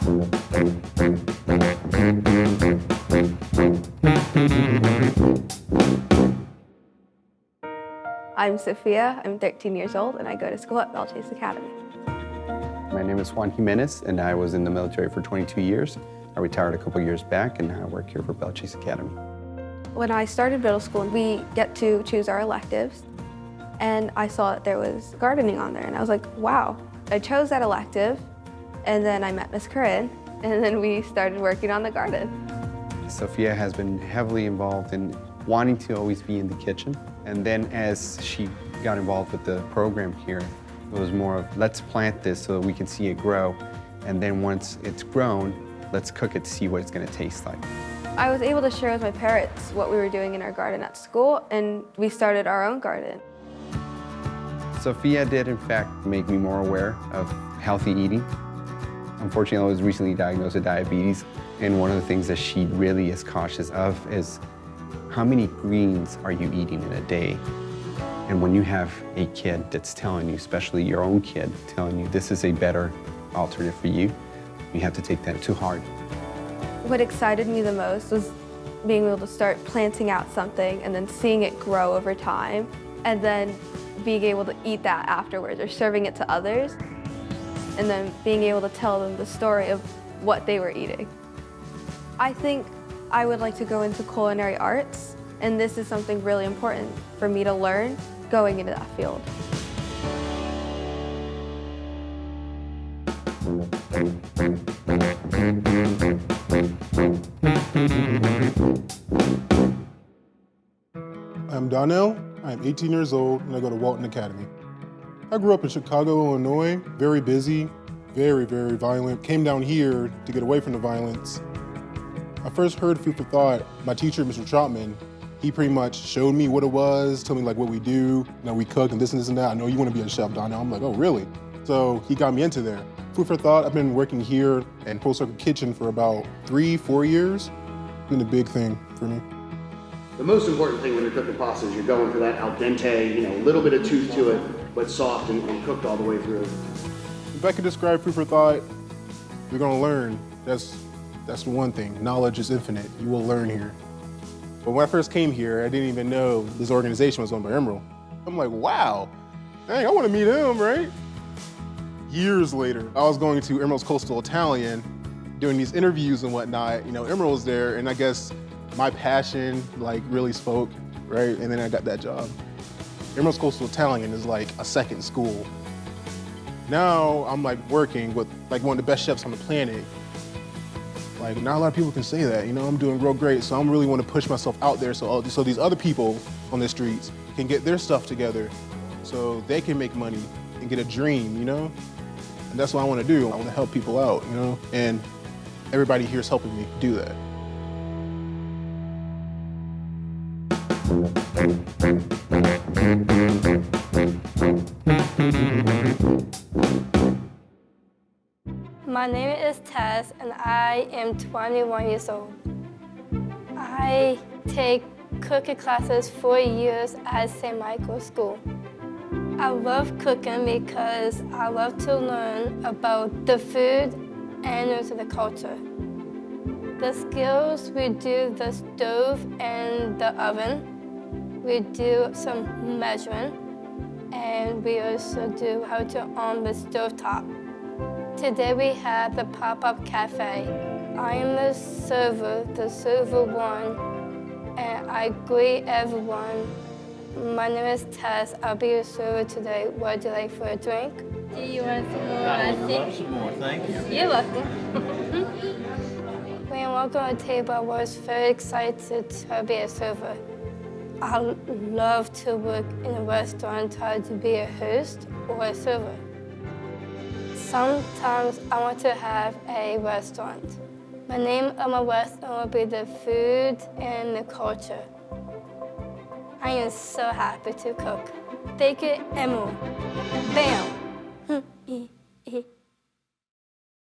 I'm Sophia, I'm 13 years old, and I go to school at Lagasse Academy. My name is Juan Jimenez, and I was in the military for 22 years. I retired a couple years back, and I work here for Lagasse Academy. When I started middle school, we get to choose our electives, and I saw that there was gardening on there, and I was like, wow. I chose that elective, and then I met Miss Corinne, and then we started working on the garden. Sophia has been heavily involved in wanting to always be in the kitchen, and then as she got involved with the program here, it was more of, let's plant this so that we can see it grow, and then once it's grown, let's cook it to see what it's going to taste like. I was able to share with my parents what we were doing in our garden at school, and we started our own garden. Sophia did, in fact, make me more aware of healthy eating. Unfortunately, I was recently diagnosed with diabetes, and one of the things that she really is cautious of is how many greens are you eating in a day? And when you have a kid that's telling you, especially your own kid, telling you this is a better alternative for you, you have to take that to heart. What excited me the most was being able to start planting out something and then seeing it grow over time, and then being able to eat that afterwards or serving it to others, and then being able to tell them the story of what they were eating. I think I would like to go into culinary arts, and this is something really important for me to learn going into that field. I'm Donnell, I'm 18 years old, and I go to Walton Academy. I grew up in Chicago, Illinois, very busy, very, very violent. Came down here to get away from the violence. I first heard Food for Thought. My teacher, Mr. Troutman, he pretty much showed me what it was, told me like what we do. You know, we cook and this and that. I know you want to be a chef, Donnell. I'm like, oh, really? So he got me into there. Food for Thought, I've been working here in Full Circle Kitchen for about 3-4 years. It's been a big thing for me. The most important thing when you're cooking pasta is you're going for that al dente, you know, a little bit of tooth to it, but soft and cooked all the way through. If I could describe Food for Thought, you're gonna learn. That's the one thing. Knowledge is infinite. You will learn here. But when I first came here, I didn't even know this organization was owned by Emeril. I'm like, wow, dang, I want to meet him, right? Years later, I was going to Emeril's Coastal Italian, doing these interviews and whatnot. You know, Emeril was there, and I guess my passion like really spoke, right? And then I got that job. Emeril's Coastal Italian is like a second school. Now I'm like working with like one of the best chefs on the planet. Like not a lot of people can say that, you know, I'm doing real great. So I'm really want to push myself out there so these other people on the streets can get their stuff together so they can make money and get a dream, you know? And that's what I want to do. I want to help people out, you know? And everybody here is helping me do that. My name is Tess, and I am 21 years old. I take cooking classes 4 years at St. Michael's School. I love cooking because I love to learn about the food and also the culture. The skills, we do the stove and the oven. We do some measuring, and we also do how to on the stovetop. Today we have the pop-up cafe. I am the server one, and I greet everyone. My name is Tess. I'll be your server today. What would you like for a drink? Do you want some more? I would love some more, thank you. You're welcome. When I walked on the table, I was very excited to be a server. I love to work in a restaurant, try to be a host or a server. Sometimes I want to have a restaurant. The name of my restaurant will be the Food and the Culture. I am so happy to cook. Thank you, Emeril. Bam!